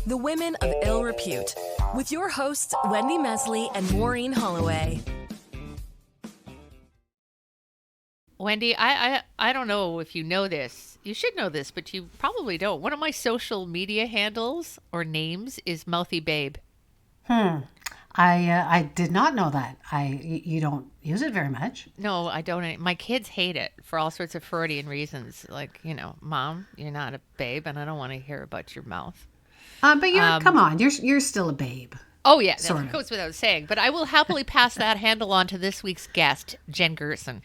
The Women of Ill Repute, with your hosts, Wendy Mesley and Maureen Holloway. Wendy, I don't know if you know this. You should know this, but you probably don't. One of my social media handles or names is Mouthy Babe. I did not know that. You don't use it very much. No, I don't. My kids hate it for all sorts of Freudian reasons. Like, Mom, you're not a babe, and I don't want to hear about your mouth. But come on, you're still a babe. Oh, yeah, that goes without saying. But I will happily pass that handle on to this week's guest, Jen Gerson.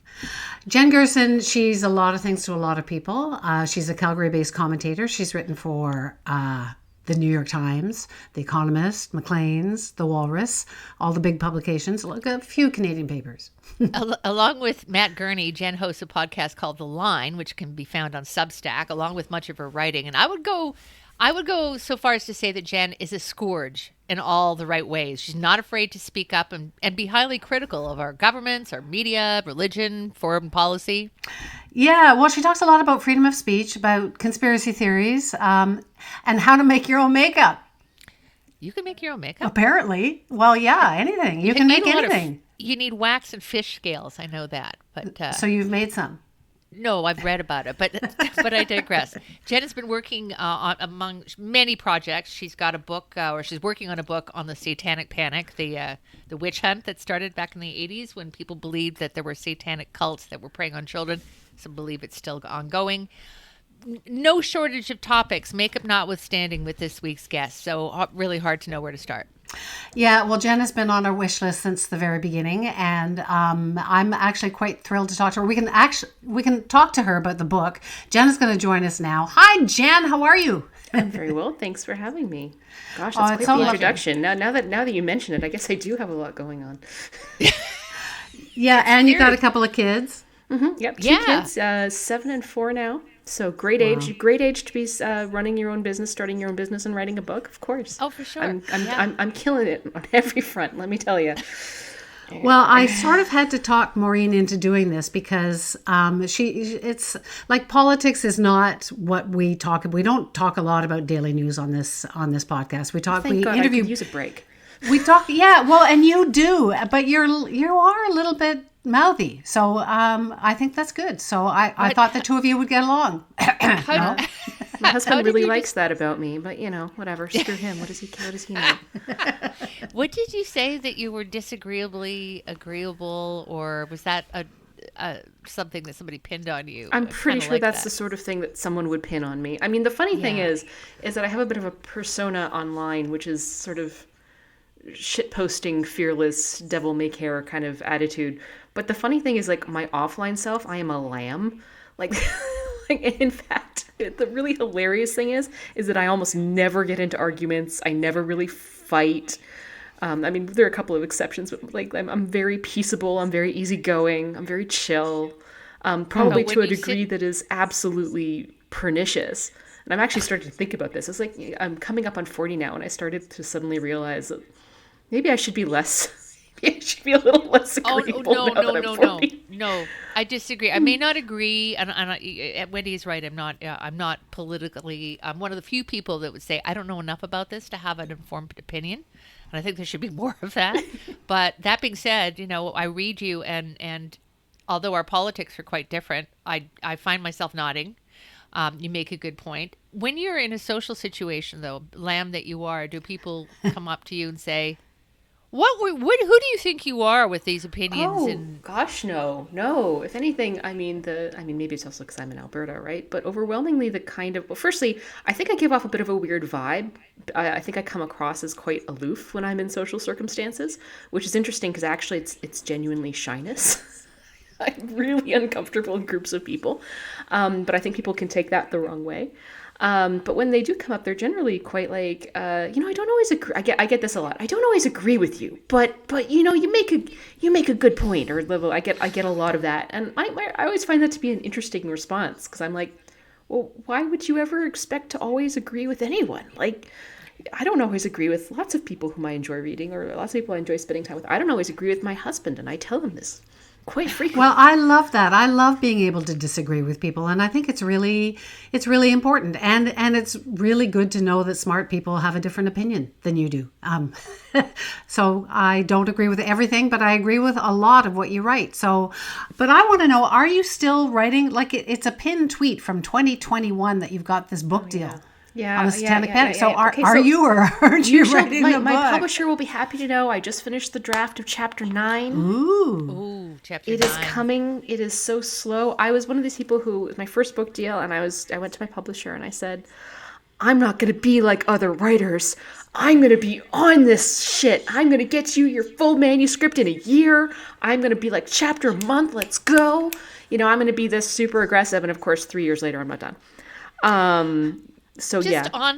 Jen Gerson, she's a lot of things to a lot of people. She's a Calgary-based commentator. She's written for the New York Times, the Economist, Macleans, the Walrus, all the big publications, like a few Canadian papers. Along with Matt Gurney, Jen hosts a podcast called The Line, which can be found on Substack, along with much of her writing. And I would go so far as to say that Jen is a scourge in all the right ways. She's not afraid to speak up and be highly critical of our governments, our media, religion, foreign policy. Yeah, well, she talks a lot about freedom of speech, about conspiracy theories, and how to make your own makeup. You can make your own makeup? Apparently. Well, yeah, anything. You can make anything. You need wax and fish scales. I know that. But so you've made some? No, I've read about it, but I digress. Jen has been working on among many projects. She's got a book, or she's working on a book on the Satanic Panic, the witch hunt that started back in the 80s when people believed that there were satanic cults that were preying on children. Some believe it's still ongoing. No shortage of topics, makeup notwithstanding, with this week's guest. So really hard to know where to start. Yeah, well, Jen has been on our wish list since the very beginning, and I'm actually quite thrilled to talk to her. We can talk to her about the book. Jen is going to join us now. Hi, Jen. How are you? I'm very well. Thanks for having me. Gosh, that's quite the introduction. Now that you mention it, I guess I do have a lot going on. Yeah, and you got a couple of kids. Mm-hmm. Yep, two kids, 7 and 4 now. So great age to be running your own business, starting your own business, and writing a book. Of course. Oh, for sure. I'm killing it on every front. Let me tell you. Well, I sort of had to talk Maureen into doing this because it's like politics is not what we talk about. We don't talk a lot about daily news on this podcast. We interview. I could use a break. We talk, yeah. Well, and you do, but you are a little bit mouthy, so I think that's good. So I thought the two of you would get along. My husband really likes that about me, but whatever. Screw him. What does he know? What did you say, that you were disagreeably agreeable, or was that something that somebody pinned on you? I'm pretty sure that's the sort of thing that someone would pin on me. I mean, the funny thing is that I have a bit of a persona online, which is sort of shitposting, fearless, devil may care kind of attitude. But the funny thing is, like, my offline self, I am a lamb. Like in fact, the really hilarious thing is that I almost never get into arguments. I never really fight. I mean, there are a couple of exceptions, but like I'm very peaceable. I'm very easygoing. I'm very chill. Probably to a degree that is absolutely pernicious. And I'm actually starting to think about this. It's like I'm coming up on 40 now, and I started to suddenly realize that maybe I should be less. Maybe I should be a little less agreeable. No. I disagree. I may not agree, and Wendy is right. I'm not politically. I'm one of the few people that would say I don't know enough about this to have an informed opinion, and I think there should be more of that. But that being said, I read you, and although our politics are quite different, I find myself nodding. You make a good point. When you're in a social situation, though, lamb that you are, do people come up to you and say, who do you think you are with these opinions? Oh, gosh, no. If anything, I mean, maybe it's also because I'm in Alberta, right? But overwhelmingly firstly, I think I give off a bit of a weird vibe. I think I come across as quite aloof when I'm in social circumstances, which is interesting because actually it's genuinely shyness. I'm really uncomfortable in groups of people. But I think people can take that the wrong way. But when they do come up, they're generally quite like, I don't always agree. I get this a lot. I don't always agree with you, but you make a good point. Or I get a lot of that, and I always find that to be an interesting response, because I'm like, well, why would you ever expect to always agree with anyone? Like, I don't always agree with lots of people whom I enjoy reading, or lots of people I enjoy spending time with. I don't always agree with my husband, and I tell him this quite frequently. Well, I love that. I love being able to disagree with people, and I think it's really important, and it's really good to know that smart people have a different opinion than you do. So I don't agree with everything, but I agree with a lot of what you write. So, but I want to know: are you still writing? Like it's a pinned tweet from 2021 that you've got this book deal. Yeah, on the Satanic Panic. yeah. So are you or aren't you writing the book? My publisher will be happy to know I just finished the draft of chapter 9. Ooh, chapter 9. It is coming. It is so slow. I was one of these people who, with my first book deal, and I went to my publisher and I said, I'm not going to be like other writers. I'm going to be on this shit. I'm going to get you your full manuscript in a year. I'm going to be like chapter a month. Let's go. I'm going to be this super aggressive. And of course, 3 years later, I'm not done. So just yeah.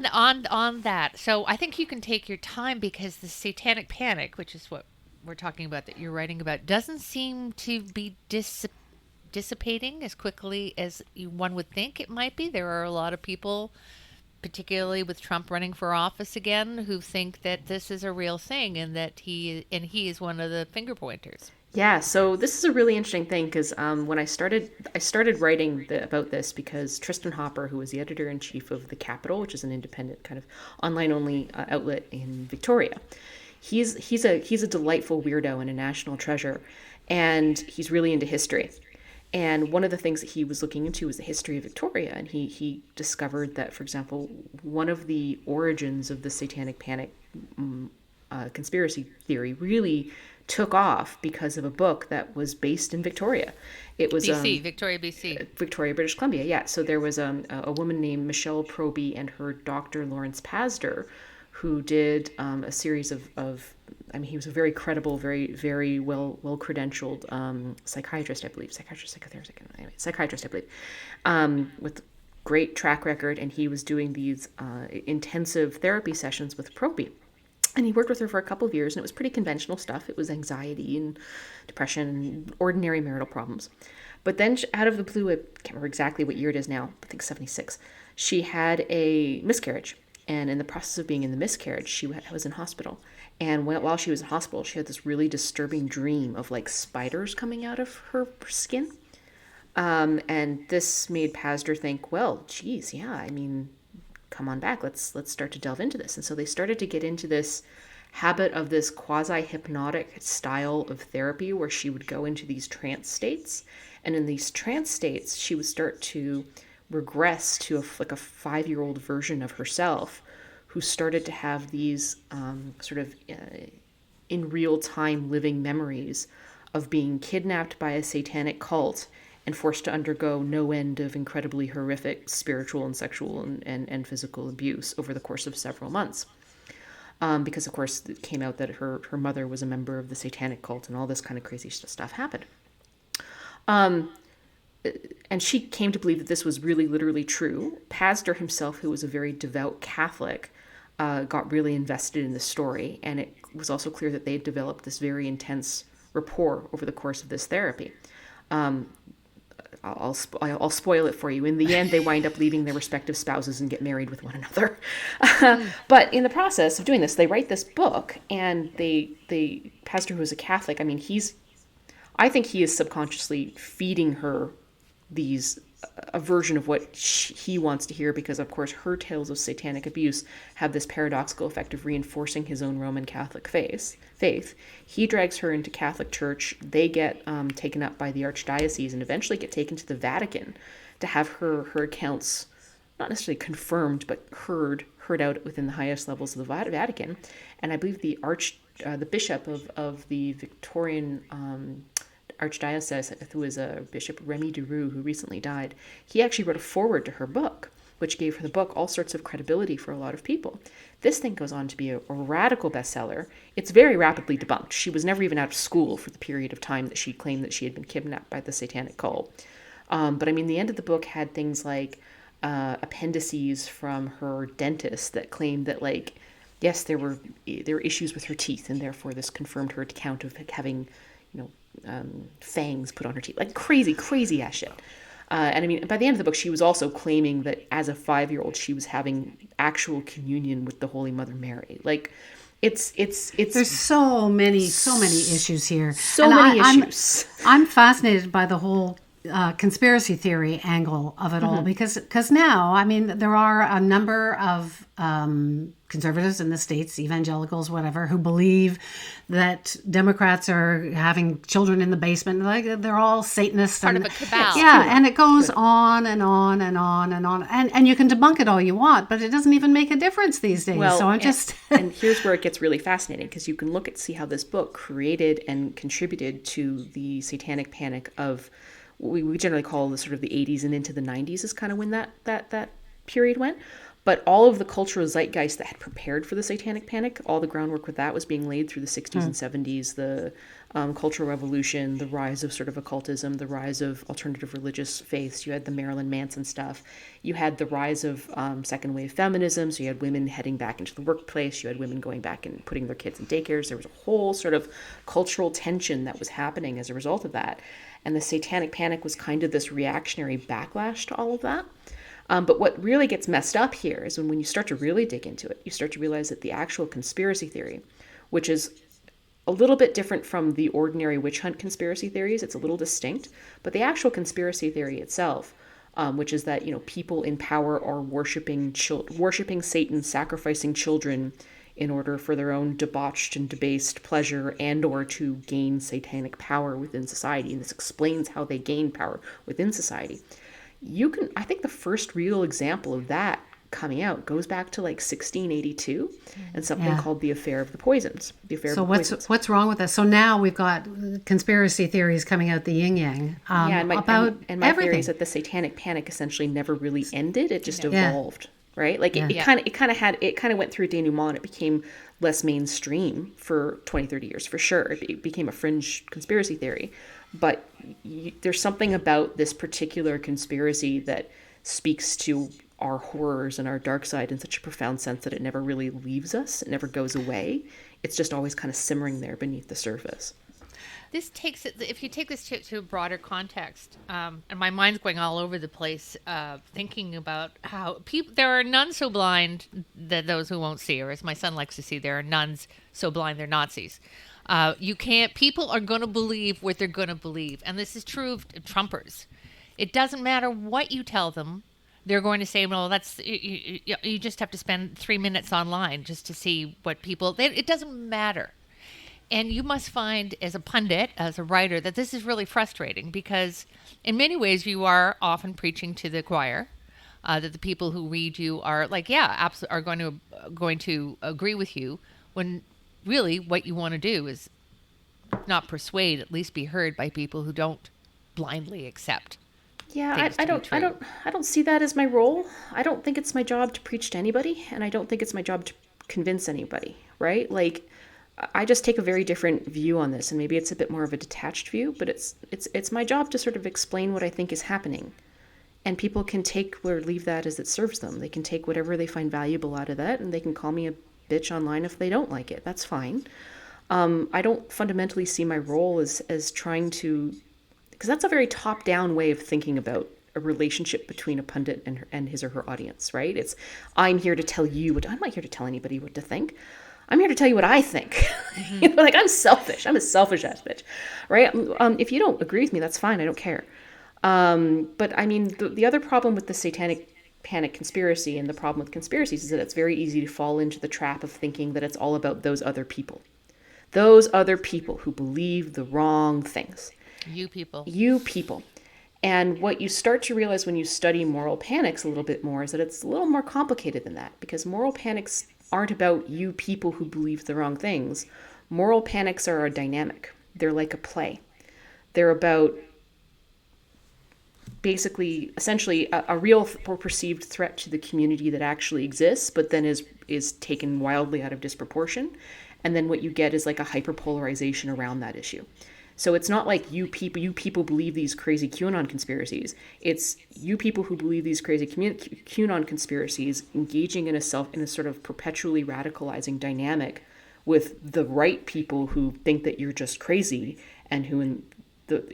on that. So I think you can take your time because the Satanic Panic, which is what we're talking about that you're writing about, doesn't seem to be dissipating as quickly as one would think it might be. There are a lot of people, particularly with Trump running for office again, who think that this is a real thing and that he is one of the finger pointers. Yeah, so this is a really interesting thing because when I started writing about this because Tristan Hopper, who was the editor-in-chief of The Capital, which is an independent kind of online-only outlet in Victoria, he's a delightful weirdo and a national treasure, and he's really into history. And one of the things that he was looking into was the history of Victoria, and he discovered that, for example, one of the origins of the Satanic Panic conspiracy theory really took off because of a book that was based in Victoria. It was Victoria, BC. Victoria, British Columbia, yeah. So there was a woman named Michelle Proby and her doctor, Lawrence Pasder, who did a series of he was a very credible, very, very well credentialed psychiatrist, I believe. Psychiatrist, I believe, with great track record. And he was doing these intensive therapy sessions with Proby. And he worked with her for a couple of years, and it was pretty conventional stuff. It was anxiety and depression and ordinary marital problems. But then out of the blue, I can't remember exactly what year it is now, I think 76, she had a miscarriage. And in the process of being in the miscarriage, she was in hospital. And while she was in hospital, she had this really disturbing dream of like spiders coming out of her skin. And this made Pasder think, well, geez, yeah, I mean, come on back, let's start to delve into this. And so they started to get into this habit of this quasi-hypnotic style of therapy where she would go into these trance states, and in these trance states she would start to regress to a 5-year-old version of herself who started to have these in real time living memories of being kidnapped by a satanic cult and forced to undergo no end of incredibly horrific spiritual and sexual and physical abuse over the course of several months. Because, of course, it came out that her mother was a member of the satanic cult and all this kind of crazy stuff happened. And she came to believe that this was really literally true. Pasder himself, who was a very devout Catholic, got really invested in the story. And it was also clear that they had developed this very intense rapport over the course of this therapy. I'll spoil it for you. In the end, they wind up leaving their respective spouses and get married with one another. But in the process of doing this, they write this book, and Pastor, who is a Catholic, I mean, I think he is subconsciously feeding her a version of what he wants to hear, because of course her tales of satanic abuse have this paradoxical effect of reinforcing his own Roman Catholic faith. He drags her into Catholic Church. They get taken up by the Archdiocese and eventually get taken to the Vatican to have her accounts not necessarily confirmed, but heard out within the highest levels of the Vatican. And I believe the bishop of the Victorian Archdiocese, who is a Bishop Remy Duroux, who recently died, he actually wrote a foreword to her book, which gave her the book all sorts of credibility for a lot of people. This thing goes on to be a radical bestseller. It's very rapidly debunked. She was never even out of school for the period of time that she claimed that she had been kidnapped by the satanic cult. But I mean, the end of the book had things like appendices from her dentist that claimed that, like, yes, there were issues with her teeth, and therefore this confirmed her account of having, fangs put on her teeth, like crazy ass shit. And I mean, by the end of the book, she was also claiming that as a 5-year-old, she was having actual communion with the Holy Mother Mary. Like, There's so many issues here. So many issues. I'm fascinated by the whole conspiracy theory angle of it all because now, I mean, there are a number of conservatives in the States, evangelicals, whatever, who believe that Democrats are having children in the basement. Like they're all Satanists. Part of a cabal. Yeah, and it goes on and on and on and on. And you can debunk it all you want, but it doesn't even make a difference these days. Well, so I'm just... and here's where it gets really fascinating, because you can see how this book created and contributed to the Satanic Panic of what we generally call the sort of the 80s and into the 90s is kind of when that period went. But all of the cultural zeitgeist that had prepared for the Satanic Panic, all the groundwork with that was being laid through the 60s and 70s, the Cultural Revolution, the rise of sort of occultism, the rise of alternative religious faiths. You had the Marilyn Manson stuff. You had the rise of second wave feminism. So you had women heading back into the workplace. You had women going back and putting their kids in daycares. There was a whole sort of cultural tension that was happening as a result of that. And the Satanic Panic was kind of this reactionary backlash to all of that. But what really gets messed up here is when you start to really dig into it, you start to realize that the actual conspiracy theory, which is a little bit different from the ordinary witch hunt conspiracy theories, it's a little distinct, but the actual conspiracy theory itself, which is that, people in power are worshiping Satan, sacrificing children in order for their own debauched and debased pleasure and or to gain satanic power within society. And this explains how they gain power within society. I think the first real example of that coming out goes back to like 1682 and something called the Affair of the Poisons. What's wrong with this? So now we've got conspiracy theories coming out the yin yang about my everything. theory is that the Satanic Panic essentially never really ended. It just evolved, right? Like it kind of went through a denouement. It became less mainstream for 20, 30 years for sure. It became a fringe conspiracy theory. But there's something about this particular conspiracy that speaks to our horrors and our dark side in such a profound sense that it never really leaves us. It never goes away. It's just always kind of simmering there beneath the surface. This takes it, if you take this to a broader context, and my mind's going all over the place, thinking about how there are none so blind that those who won't see, or as my son likes to see, there are nuns so blind they're Nazis. People are going to believe what they're going to believe. And this is true of Trumpers. It doesn't matter what you tell them. They're going to say, well, you just have to spend 3 minutes online just to see what it doesn't matter. And you must find as a pundit, as a writer, that this is really frustrating because in many ways you are often preaching to the choir, that the people who read you are like, are going to agree with you when really what you want to do is not persuade, at least be heard by people who don't blindly accept. Yeah, I don't see that as my role. I don't think it's my job to preach to anybody, and I don't think it's my job to convince anybody, right? Like, I just take a very different view on this, and maybe it's a bit more of a detached view, but it's my job to sort of explain what I think is happening. And people can take or leave that as it serves them. They can take whatever they find valuable out of that, and they can call me a bitch online if they don't like it. That's fine. I don't fundamentally see my role as trying to, because that's a very top-down way of thinking about a relationship between a pundit and his or her audience, right? It's, I'm here to tell you I'm not here to tell anybody what to think. I'm here to tell you what I think. Mm-hmm. Like, I'm selfish. I'm a selfish ass bitch, right? If you don't agree with me, that's fine. I don't care. But I mean, the other problem with the Satanic Panic conspiracy and the problem with conspiracies is that it's very easy to fall into the trap of thinking that it's all about those other people who believe the wrong things. You people. And what you start to realize when you study moral panics a little bit more is that it's a little more complicated than that, because moral panics aren't about you people who believe the wrong things. Moral panics are a dynamic. They're like a play. They're about basically, essentially, a real or perceived threat to the community that actually exists, but then is taken wildly out of disproportion. And then what you get is like a hyperpolarization around that issue. So it's not like you people believe these crazy QAnon conspiracies. It's you people who believe these crazy QAnon conspiracies engaging in a sort of perpetually radicalizing dynamic with the right people who think that you're just crazy and who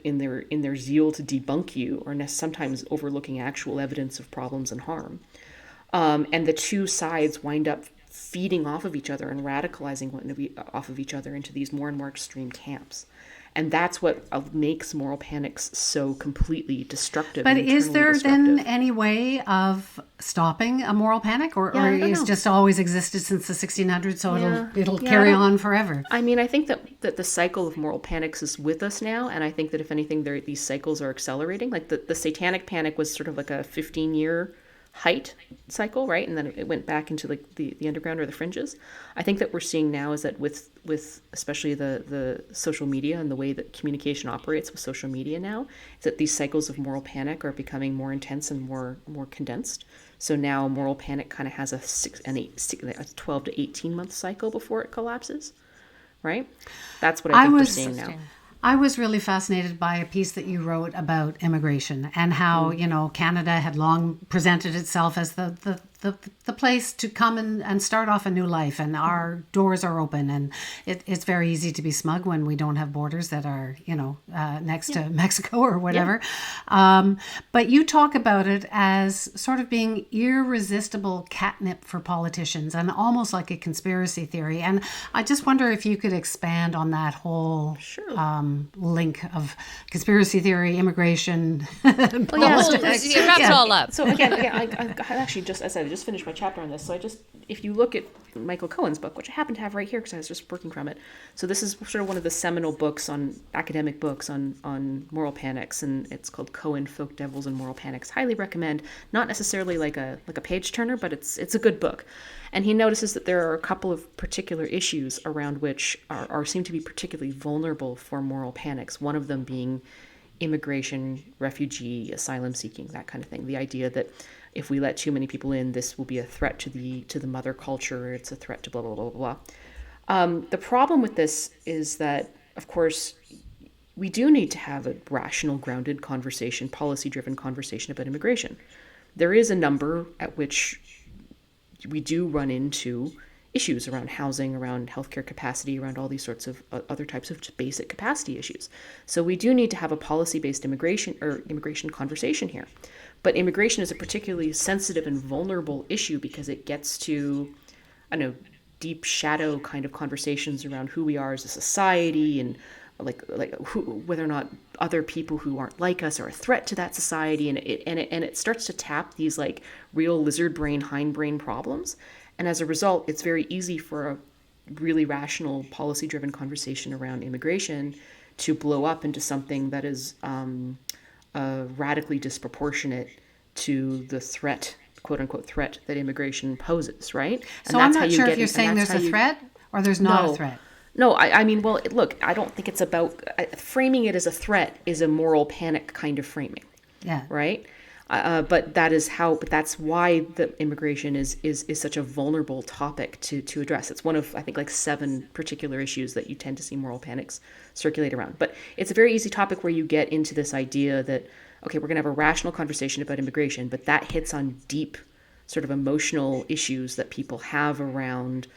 in their zeal to debunk you are sometimes overlooking actual evidence of problems and harm. And the two sides wind up feeding off of each other and radicalizing off of each other into these more and more extreme camps. And that's what makes moral panics so completely destructive. But is there then any way of stopping a moral panic, or it's just always existed since the 1600s, so it'll carry on forever? I mean, I think that the cycle of moral panics is with us now, and I think that if anything, these cycles are accelerating. Like the Satanic Panic was sort of like a 15-year height cycle, right? And then it went back into like the underground or the fringes. I think that we're seeing now is that with especially the social media and the way that communication operates with social media now, is that these cycles of moral panic are becoming more intense and more condensed. So now moral panic kind of has a 12 to 18 month cycle before it collapses, right? That's what I think we're seeing now. I was really fascinated by a piece that you wrote about immigration and how, Canada had long presented itself as the place to come and start off a new life, and our doors are open, and it's very easy to be smug when we don't have borders that are, next to Mexico or whatever. Yeah. But you talk about it as sort of being irresistible catnip for politicians and almost like a conspiracy theory. And I just wonder if you could expand on that whole link of conspiracy theory, immigration, politics. It wraps it all up. So again, I actually just finished my chapter on this. So if you look at Michael Cohen's book, which I happen to have right here because I was just working from it. So this is sort of one of the seminal books academic books on moral panics, and it's called Cohen, Folk Devils and Moral Panics. Highly recommend. Not necessarily like a page turner, but it's a good book. And he notices that there are a couple of particular issues around which seem to be particularly vulnerable for moral panics. One of them being immigration, refugee, asylum seeking, that kind of thing. The idea that if we let too many people in, this will be a threat to the mother culture. It's a threat to blah, blah, blah, blah, blah. The problem with this is that, of course, we do need to have a rational, grounded conversation, policy-driven conversation about immigration. There is a number at which we do run into issues around housing, around healthcare capacity, around all these sorts of other types of basic capacity issues. So we do need to have a policy-based immigration conversation here. But immigration is a particularly sensitive and vulnerable issue because it gets to, deep shadow kind of conversations around who we are as a society, and whether or not other people who aren't like us are a threat to that society, and it starts to tap these like real lizard brain, hindbrain problems. And as a result, it's very easy for a really rational, policy-driven conversation around immigration to blow up into something that is radically disproportionate to the threat, quote-unquote threat, that immigration poses, right? And so I'm not sure if you're saying there's a threat or there's not a threat. No, I mean, well, look, I don't think it's about framing it as a threat is a moral panic kind of framing. Yeah. Right? But that's why the immigration is such a vulnerable topic to address. It's one of, I think, like 7 particular issues that you tend to see moral panics circulate around. But it's a very easy topic where you get into this idea that, okay, we're going to have a rational conversation about immigration, but that hits on deep sort of emotional issues that people have around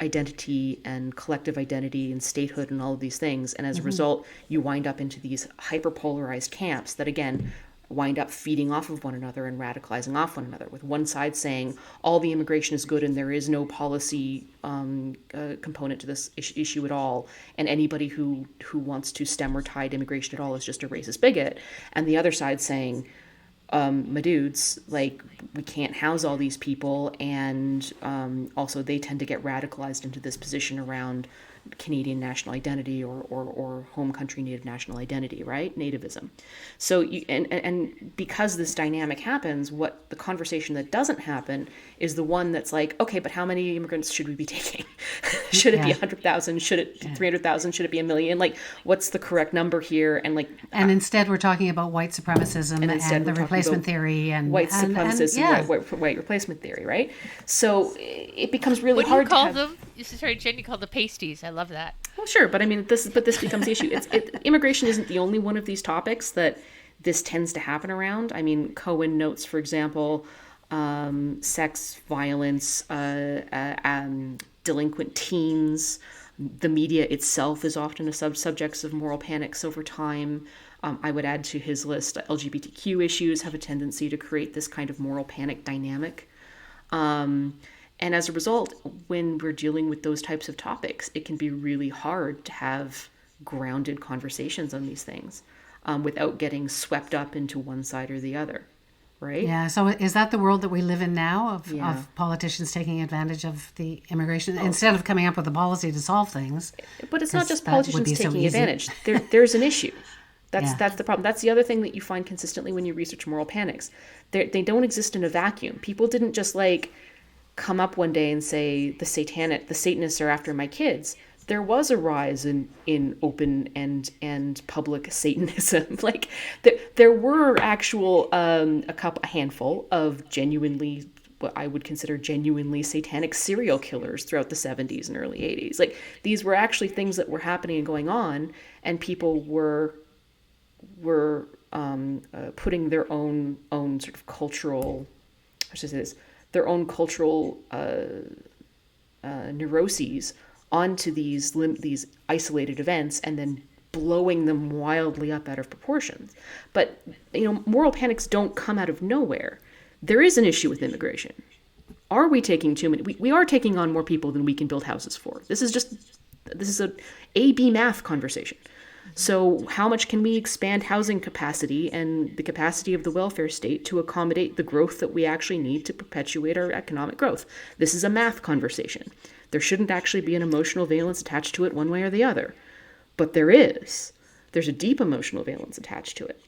identity and collective identity and statehood and all of these things. And as a result, you wind up into these hyperpolarized camps that, again, wind up feeding off of one another and radicalizing off one another, with one side saying all the immigration is good and there is no policy component to this issue at all, and anybody who wants to stem or tide immigration at all is just a racist bigot, and the other side saying, my dudes, like, we can't house all these people, and also they tend to get radicalized into this position around Canadian national identity or home country native national identity, right? Nativism. So and because this dynamic happens, what the conversation that doesn't happen is the one that's like, okay, but how many immigrants should we be taking? Should it be 100,000? Should it 300,000? Should it be 1 million? Like, what's the correct number here? And instead we're talking about white supremacism and the replacement theory and white supremacism, white replacement theory, right? So it becomes really hard. What do you call them? Sorry, Jen, you call the pasties. I love that. Well, sure, but I mean, this becomes the issue. Immigration isn't the only one of these topics that this tends to happen around. I mean, Cohen notes, for example, sex, violence, delinquent teens. The media itself is often a subject of moral panics over time. I would add to his list, LGBTQ issues have a tendency to create this kind of moral panic dynamic. And as a result, when we're dealing with those types of topics, it can be really hard to have grounded conversations on these things without getting swept up into one side or the other, right? Yeah. So is that the world that we live in now of politicians taking advantage of the immigration instead of coming up with a policy to solve things? But it's not just politicians taking advantage. There's an issue. That's the problem. That's the other thing that you find consistently when you research moral panics. They don't exist in a vacuum. People didn't just like come up one day and say the Satanists are after my kids. There was a rise in open and public Satanism. Like there were actual a handful of genuinely, what I would consider genuinely satanic serial killers throughout the 70s and early 80s. Like these were actually things that were happening and going on, and people were putting their own sort of cultural, how should I say this, their own cultural neuroses onto these isolated events and then blowing them wildly up out of proportions. But, moral panics don't come out of nowhere. There is an issue with immigration. Are we taking too many? We are taking on more people than we can build houses for. This is a A-B math conversation. So how much can we expand housing capacity and the capacity of the welfare state to accommodate the growth that we actually need to perpetuate our economic growth? This is a math conversation. There shouldn't actually be an emotional valence attached to it one way or the other. But there is. There's a deep emotional valence attached to it.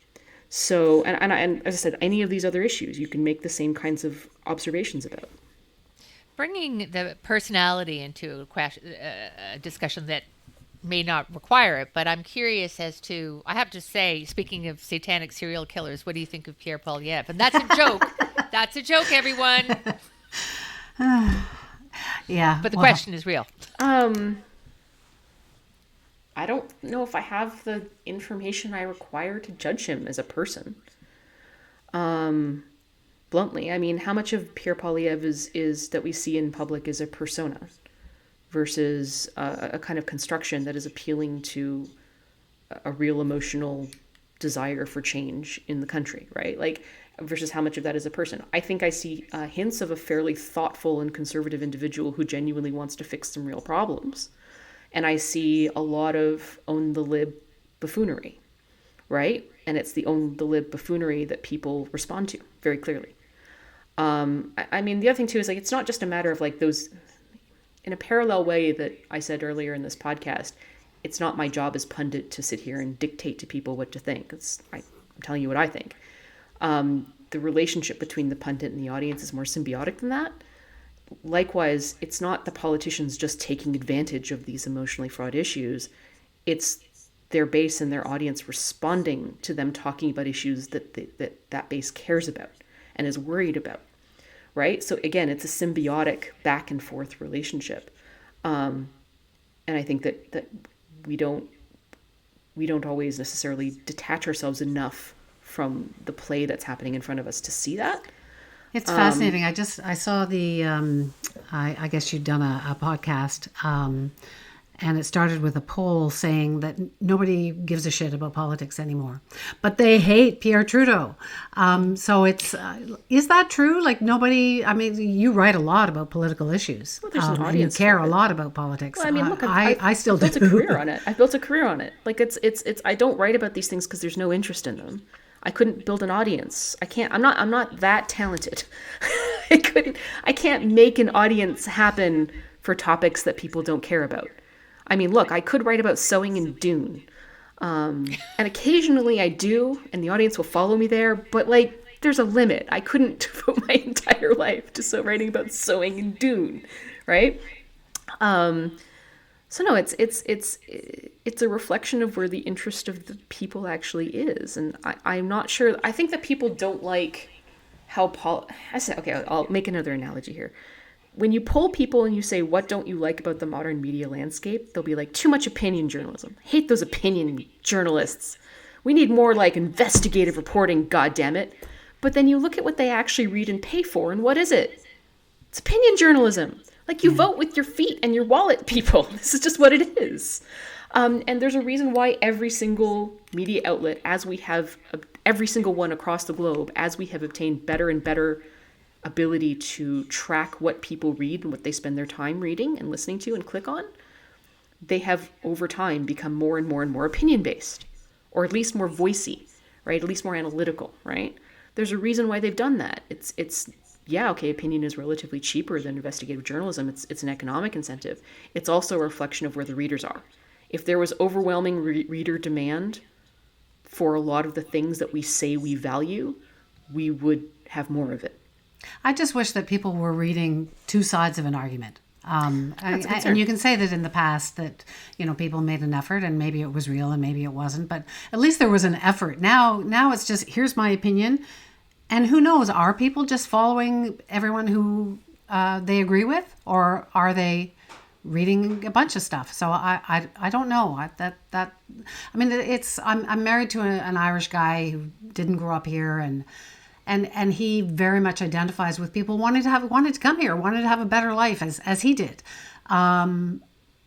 So, and as I said, any of these other issues, you can make the same kinds of observations about. Bringing the personality into a discussion that may not require it, but I'm curious as to, I have to say, speaking of satanic serial killers, what do you think of Pierre Poilievre? And that's a joke. That's a joke, everyone. Yeah. But the question is real. I don't know if I have the information I require to judge him as a person. Bluntly, I mean, how much of Pierre Poilievre is that we see in public is a persona versus a kind of construction that is appealing to a real emotional desire for change in the country, right? Like, versus how much of that is a person. I think I see hints of a fairly thoughtful and conservative individual who genuinely wants to fix some real problems. And I see a lot of own the lib buffoonery, right? And it's the own the lib buffoonery that people respond to very clearly. I mean, the other thing too is like, it's not just a matter of like those, in a parallel way that I said earlier in this podcast, it's not my job as pundit to sit here and dictate to people what to think. I'm telling you what I think. The relationship between the pundit and the audience is more symbiotic than that. Likewise, it's not the politicians just taking advantage of these emotionally fraught issues. It's their base and their audience responding to them talking about issues that base cares about and is worried about, right? So again, it's a symbiotic back and forth relationship. And I think that we don't always necessarily detach ourselves enough from the play that's happening in front of us to see that. It's fascinating. I saw the, I guess you'd done a podcast, and it started with a poll saying that nobody gives a shit about politics anymore, but they hate Pierre Trudeau. So it's, is that true? Like nobody, I mean, you write a lot about political issues. Well, there's an audience. You care a lot about politics. Well, I mean, look, I still built do. a career on it. I've built a career on it. Like it's, I don't write about these things because there's no interest in them. I couldn't build an audience. I'm not that talented. I can't make an audience happen for topics that people don't care about. I mean, look, I could write about sewing in Dune. And occasionally I do, and the audience will follow me there, but like, there's a limit. I couldn't devote my entire life to writing about sewing in Dune, right? So no, it's a reflection of where the interest of the people actually is. And I'm not sure. I think that people don't like how I'll make another analogy here. When you poll people and you say, what don't you like about the modern media landscape? They'll be like, too much opinion journalism. Hate those opinion journalists. We need more like investigative reporting, goddammit. But then you look at what they actually read and pay for, and what is it? It's opinion journalism. Like you vote with your feet and your wallet, people. This is just what it is. And there's a reason why every single media outlet, as we have every single one across the globe, as we have obtained better and better ability to track what people read and what they spend their time reading and listening to and click on, they have over time become more and more and more opinion based, or at least more voicey, right? At least more analytical, right? There's a reason why they've done that. It's yeah, okay, opinion is relatively cheaper than investigative journalism. It's an economic incentive. It's also a reflection of where the readers are. If there was overwhelming reader demand for a lot of the things that we say we value, we would have more of it. I just wish that people were reading two sides of an argument. And you can say that in the past that, people made an effort and maybe it was real and maybe it wasn't, but at least there was an effort. Now it's just, here's my opinion. And who knows, are people just following everyone who they agree with, or are they reading a bunch of stuff? So I don't know. I'm married to an Irish guy who didn't grow up here, and he very much identifies with people wanted to come here, wanted to have a better life as he did.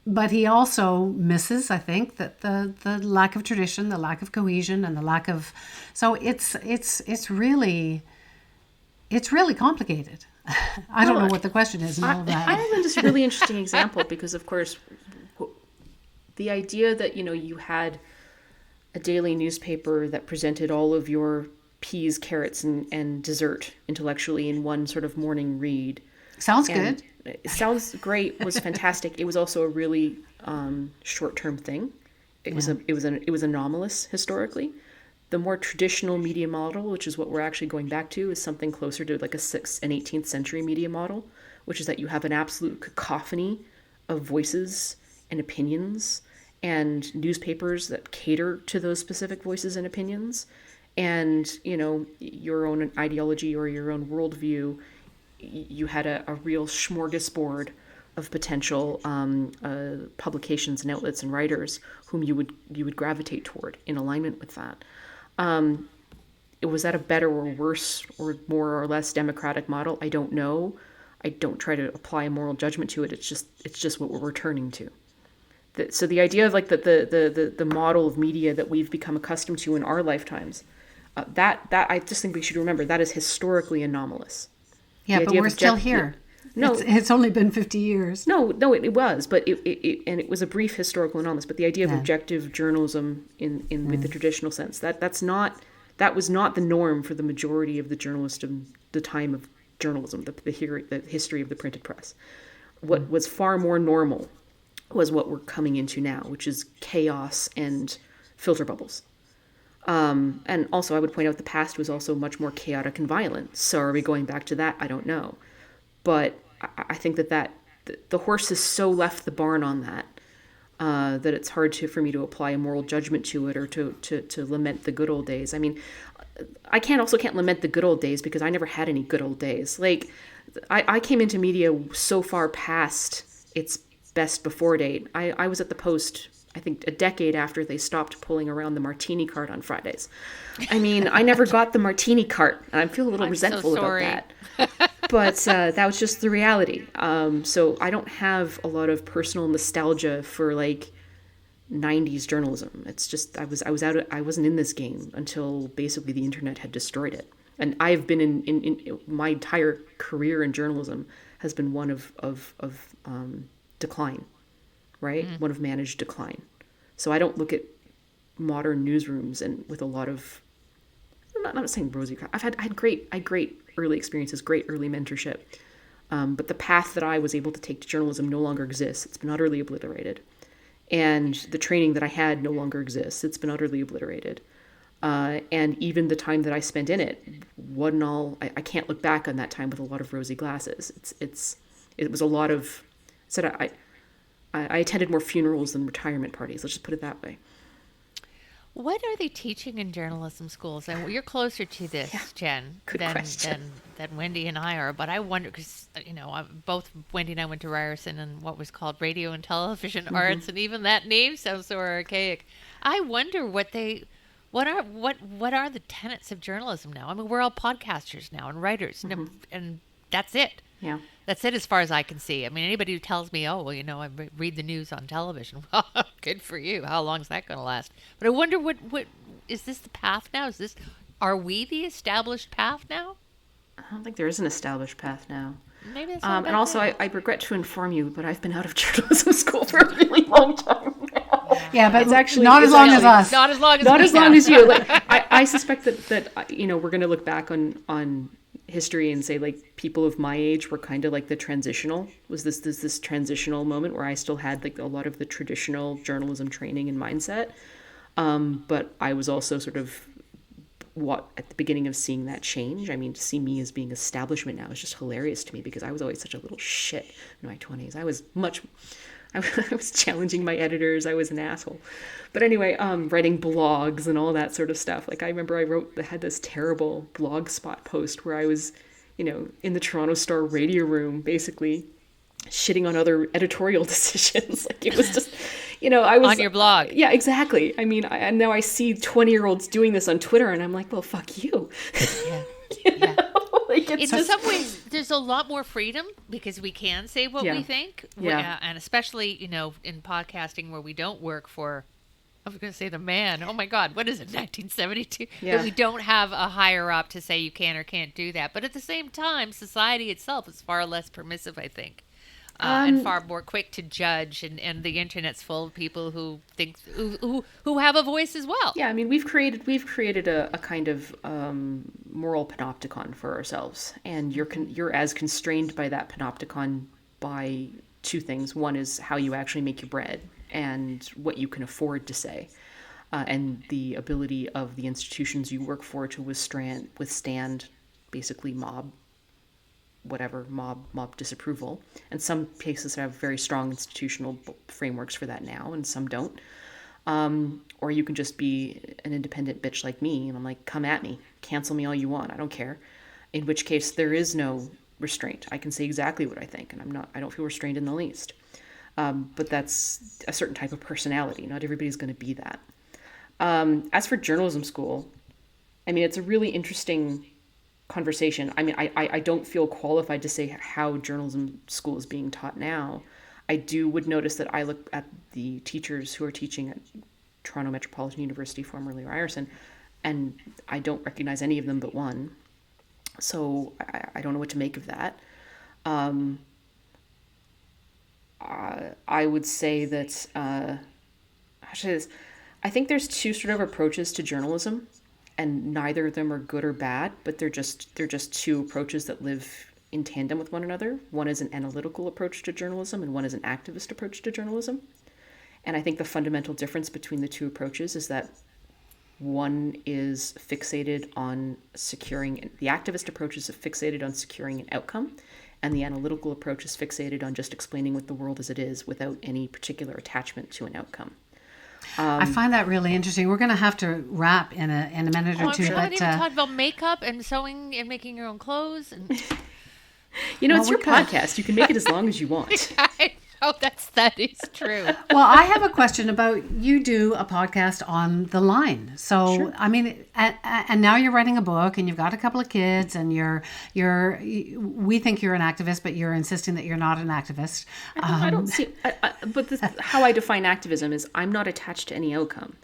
But he also misses, I think, that the lack of tradition, the lack of cohesion, and the lack of. So it's really complicated. I don't know what the question is. Ireland is a really interesting example because, of course, the idea that you had a daily newspaper that presented all of your peas, carrots, and dessert intellectually in one sort of morning read. Sounds good. It sounds great. Was fantastic. It was also a really short-term thing. It was anomalous historically. The more traditional media model, which is what we're actually going back to, is something closer to like an 18th century media model, which is that you have an absolute cacophony of voices and opinions and newspapers that cater to those specific voices and opinions. And, your own ideology or your own worldview, you had a real smorgasbord of potential publications and outlets and writers whom you would gravitate toward in alignment with that. Was that a better or worse or more or less democratic model? I don't know. I don't try to apply a moral judgment to it. It's just what we're returning to. So the idea of like the model of media that we've become accustomed to in our lifetimes, that I just think we should remember that is historically anomalous. Yeah, but we're still here. No, it's only been 50 years. No, it was, but it was a brief historical anomaly. But the idea of objective journalism in with the traditional sense, that was not the norm for the majority of the journalists of the time of journalism, the history of the printed press. What was far more normal was what we're coming into now, which is chaos and filter bubbles. And also, I would point out the past was also much more chaotic and violent. So are we going back to that? I don't know. But I think that the horse has so left the barn on that that it's hard for me to apply a moral judgment to it or to lament the good old days. I mean, I can't lament the good old days because I never had any good old days. Like, I came into media so far past its best before date. I was at the Post, I think, a decade after they stopped pulling around the martini cart on Fridays. I mean, I never got the martini cart, and I feel a little resentful about that. But that was just the reality. So I don't have a lot of personal nostalgia for like 90s journalism. It's just I wasn't in this game until basically the internet had destroyed it. And I've been in my entire career in journalism has been one of decline, right? One of managed decline. So I don't look at modern newsrooms and with a lot of, I'm not saying rosy. I had great early experiences, great early mentorship. But the path that I was able to take to journalism no longer exists. It's been utterly obliterated. And the training that I had no longer exists. It's been utterly obliterated. And even the time that I spent in it, I can't look back on that time with a lot of rosy glasses. It was a lot of, I attended more funerals than retirement parties. Let's just put it that way. What are they teaching in journalism schools? And you're closer to this, Jen, than Wendy and I are. But I wonder, because both Wendy and I went to Ryerson and what was called radio and television arts, and even that name sounds so archaic. I wonder what are the tenets of journalism now? I mean, we're all podcasters now and writers, and that's it. Yeah. That's it as far as I can see. I mean, anybody who tells me, I read the news on television, well, good for you. How long is that going to last? But I wonder what is this the path now? Are we the established path now? I don't think there is an established path now. Maybe it's and also, I regret to inform you, but I've been out of journalism school for a really long time now. Yeah, but It's actually not as long as us. Not as long as Not we as long have. as you. Like, I suspect that we're going to look back on history and say, like, people of my age were kind of like the transitional. Was this transitional moment where I still had like a lot of the traditional journalism training and mindset, but I was also sort of at the beginning of seeing that change. I mean, to see me as being establishment now is just hilarious to me, because I was always such a little shit in my 20s. I was challenging my editors. I was an asshole. But anyway, writing blogs and all that sort of stuff. Like, I remember I had this terrible Blogspot post where I was, in the Toronto Star radio room, basically shitting on other editorial decisions. Like, it was just, I was... On your blog. Yeah, exactly. I mean, and now I see 20-year-olds doing this on Twitter, and I'm like, well, fuck you. Yeah. Yeah. Like, In some ways, there's a lot more freedom because we can say what we think. Yeah. And especially, in podcasting where we don't work for, I was going to say the man. Oh my God, what is it, 1972? Yeah. That we don't have a higher up to say you can or can't do that. But at the same time, society itself is far less permissive, I think. And far more quick to judge, and the internet's full of people who think who have a voice as well. Yeah, I mean, we've created a kind of moral panopticon for ourselves, and you're as constrained by that panopticon by two things. One is how you actually make your bread and what you can afford to say, and the ability of the institutions you work for to withstand basically mob disapproval. And some cases have very strong institutional frameworks for that now, and some don't. Or you can just be an independent bitch like me, and I'm like, come at me, cancel me all you want, I don't care. In which case there is no restraint. I can say exactly what I think, and I don't feel restrained in the least. But that's a certain type of personality. Not everybody's going to be that. As for journalism school, I mean, it's a really interesting conversation. I mean, I don't feel qualified to say how journalism school is being taught now. I would notice that I look at the teachers who are teaching at Toronto Metropolitan University, formerly Ryerson, and I don't recognize any of them but one. So I don't know what to make of that. I would say that, I think there's two sort of approaches to journalism, and neither of them are good or bad, but they're just two approaches that live in tandem with one another. One is an analytical approach to journalism, and one is an activist approach to journalism. And I think the fundamental difference between the two approaches is that one is fixated on the activist approach is fixated on securing an outcome, and the analytical approach is fixated on just explaining what the world as it is without any particular attachment to an outcome. I find that really interesting. We're going to have to wrap in a minute or two. We haven't But even talked about makeup and sewing and making your own clothes. And... It's your podcast. You can make it as long as you want. Oh, that is true. well, I have a question about, you do a podcast on the line. So, Sure. I mean, and now you're writing a book, and you've got a couple of kids, and we think you're an activist, but you're insisting that you're not an activist. I don't see, but how I define activism is I'm not attached to any outcome.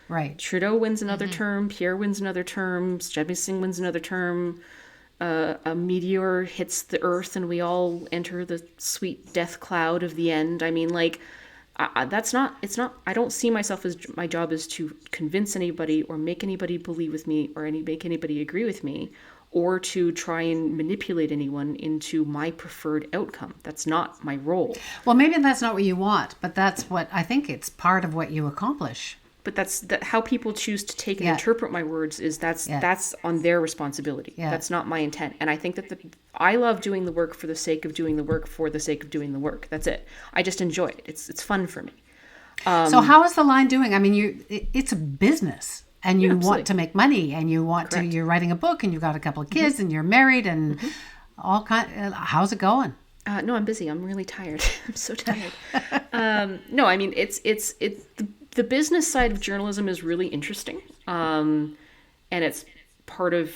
Right. Trudeau wins another term, Pierre wins another term, Gerson wins another term. A meteor hits the earth and we all enter the sweet death cloud of the end. I mean, like, I don't see myself as, my job is to convince anybody or make anybody believe with me or make anybody agree with me, or to try and manipulate anyone into my preferred outcome. That's not my role. Well, maybe that's not what you want, but that's what I think it's part of what you accomplish. But that's how people choose to take and interpret my words is that's on their responsibility. Yeah. That's not my intent. And I think that I love doing the work for the sake of doing the work for the sake of doing the work. That's it. I just enjoy it. It's fun for me. So how is the line doing? I mean, it's a business, and you want to make money, and you want to. You're writing a book, and you've got a couple of kids, and you're married, and all kind. How's it going? No, I'm busy. I'm really tired. I'm so tired. No, I mean it's the business side of journalism is really interesting, and it's part of.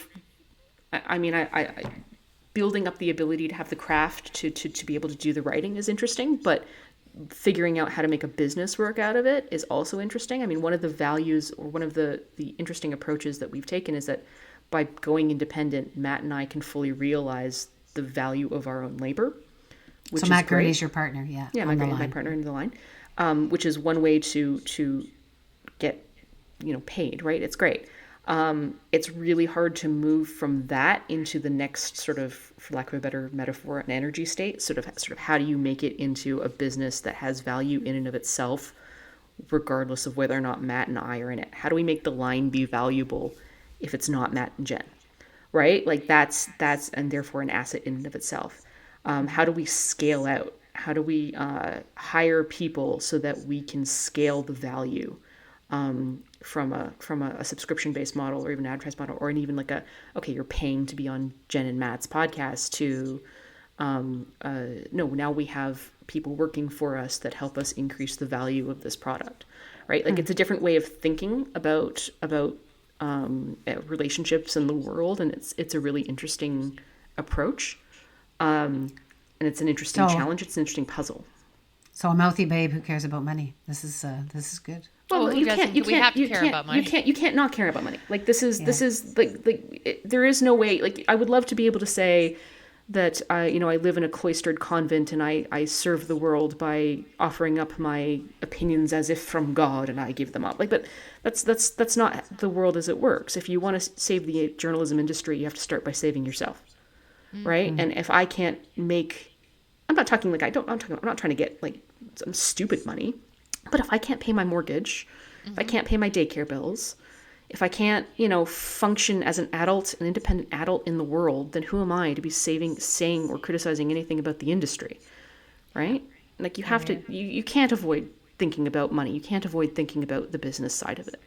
I mean, I building up the ability to have the craft to be able to do the writing is interesting, but figuring out how to make a business work out of it is also interesting. I mean, one of the values or one of the interesting approaches that we've taken is that by going independent, Matt and I can fully realize the value of our own labor. Which so is Matt Gurney's great. your partner, yeah. Yeah, my partner in the line, which is one way to get, paid, right? It's great. It's really hard to move from that into the next sort of, for lack of a better metaphor, an energy state. Sort of how do you make it into a business that has value in and of itself, regardless of whether or not Matt and I are in it? How do we make the line be valuable if it's not Matt and Jen, right? Like that's and therefore an asset in and of itself. How do we scale out? How do we hire people so that we can scale the value from a subscription-based model or even an advertised model, or even like you're paying to be on Jen and Matt's podcast to, no, now we have people working for us that help us increase the value of this product, right? Like it's a different way of thinking about relationships in the world, and it's a really interesting approach. And it's an interesting challenge. It's an interesting puzzle. So a mouthy babe who cares about money. This is good. Well, you can't not care about money. Like this is there is no way. Like I would love to be able to say that I live in a cloistered convent and I serve the world by offering up my opinions as if from God and I give them up. Like, but that's not the world as it works. If you want to save the journalism industry, you have to start by saving yourself. Right. And if I can't make, I'm not talking I'm not trying to get like some stupid money, but if I can't pay my mortgage, if I can't pay my daycare bills, if I can't, function as an independent adult in the world, then who am I to be saying or criticizing anything about the industry? Right. Like you have to, you can't avoid thinking about money. You can't avoid thinking about the business side of it.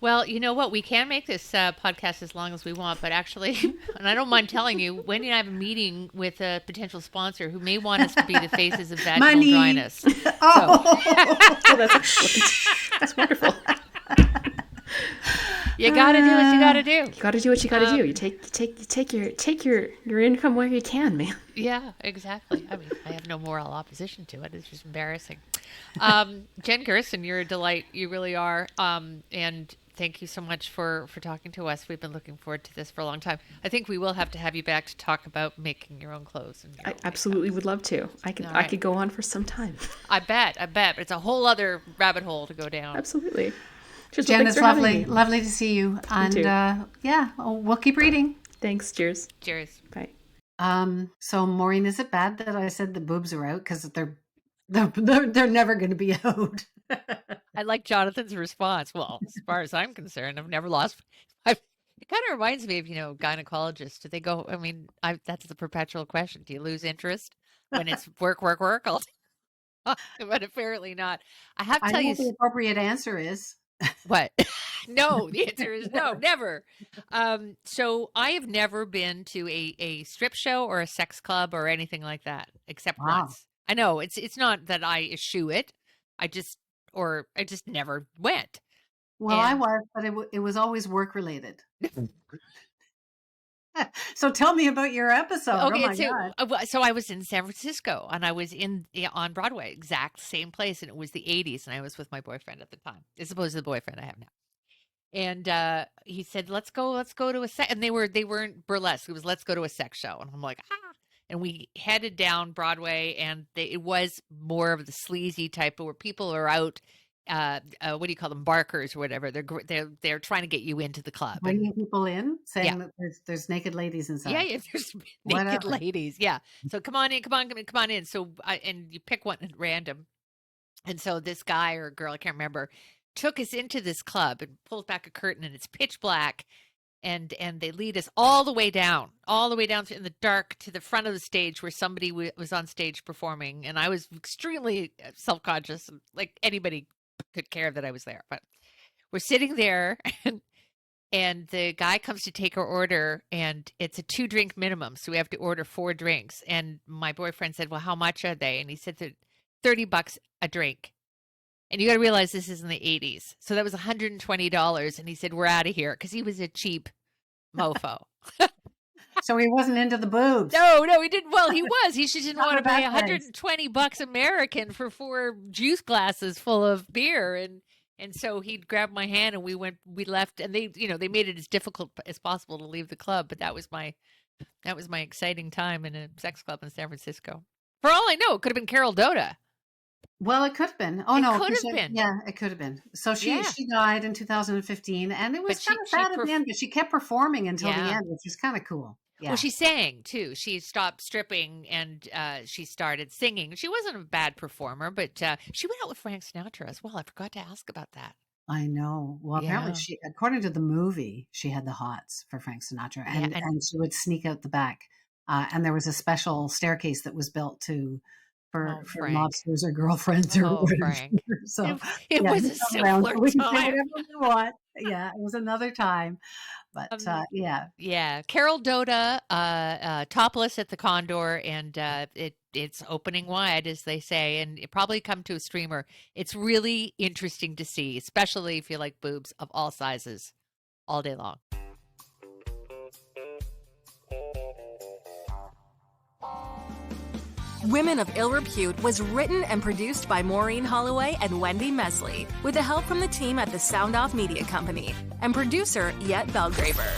Well, you know what? We can make this podcast as long as we want, but actually, and I don't mind telling you, Wendy and I have a meeting with a potential sponsor who may want us to be the faces of vaginal dryness. That's wonderful. You got to do what you got to do. You got to do what you got to do. You take your income where you can, man. Yeah, exactly. I mean, I have no moral opposition to it. It's just embarrassing. Jen Gerson, you're a delight. You really are. And thank you so much for talking to us. We've been looking forward to this for a long time. I think we will have to have you back to talk about making your own clothes. And I absolutely would love to. I could go on for some time. I bet. It's a whole other rabbit hole to go down. Absolutely. Jen, it's lovely to see you. And we'll keep reading. Thanks. Cheers. Cheers. Bye. So Maureen, is it bad that I said the boobs are out because they're never going to be out? I like Jonathan's response. Well, as far as I'm concerned, I've never lost. It kind of reminds me of, gynecologists. Do they go? I mean, that's the perpetual question. Do you lose interest when it's work? But apparently not. I have to tell you, the appropriate answer is what? No, the answer is no, never. So I have never been to a strip show or a sex club or anything like that, except once. I know it's not that I eschew it. I just never went. Well, I was, but it was always work related. So tell me about your episode. Okay, oh my God. So I was in San Francisco and I was on Broadway, exact same place, and it was the 80s, and I was with my boyfriend at the time, as opposed to the boyfriend I have now. And he said, let's go to a sex, and they weren't burlesque. It was let's go to a sex show, and I'm like, and we headed down Broadway, and it was more of the sleazy type, where people are out. What do you call them? Barkers or whatever. They're trying to get you into the club. Bringing people in, saying that there's naked ladies inside. Yeah, there's naked ladies. Yeah. So come on in. So and you pick one at random. And so this guy or girl, I can't remember, took us into this club and pulls back a curtain, and it's pitch black. And they lead us all the way down in the dark to the front of the stage where somebody was on stage performing. And I was extremely self-conscious, like anybody could care that I was there. But we're sitting there, and the guy comes to take our order, and it's a 2-drink minimum. So we have to order 4 drinks. And my boyfriend said, well, how much are they? And he said $30 a drink. And you got to realize this is in the 80s. So that was $120. And he said, we're out of here, because he was a cheap mofo. So he wasn't into the boobs. No, he didn't. Well, he was. He just didn't want to pay $120 American for 4 juice glasses full of beer. And And so he grabbed my hand and we left, and they made it as difficult as possible to leave the club. But that was my exciting time in a sex club in San Francisco. For all I know, it could have been Carol Doda. Well, it could have been. Oh, It no. could have 'cause been. Yeah, it could have been. So she Yeah. she died in 2015, and it was But kind of she sad at the end, but she kept performing until the Yeah. end, which is kind of cool. Yeah. Well, she sang too. She stopped stripping and she started singing. She wasn't a bad performer, but she went out with Frank Sinatra as well. I forgot to ask about that. I know. Well, apparently Yeah. according to the movie, she had the hots for Frank Sinatra, and, Yeah, and- and she would sneak out the back. And there was a special staircase that was built for Frank. mobsters or girlfriends or Oh, whatever. Frank. So It yeah, was a we come around, simpler we can say time. whatever we want. Yeah, it was another time, but yeah. Yeah, Carol Doda, topless at the Condor, and it's opening wide, as they say, and it probably come to a streamer. It's really interesting to see, especially if you like boobs of all sizes, all day long. Women of Ill Repute was written and produced by Maureen Holloway and Wendy Mesley, with the help from the team at the Sound Off Media Company and producer Yet Belgraver.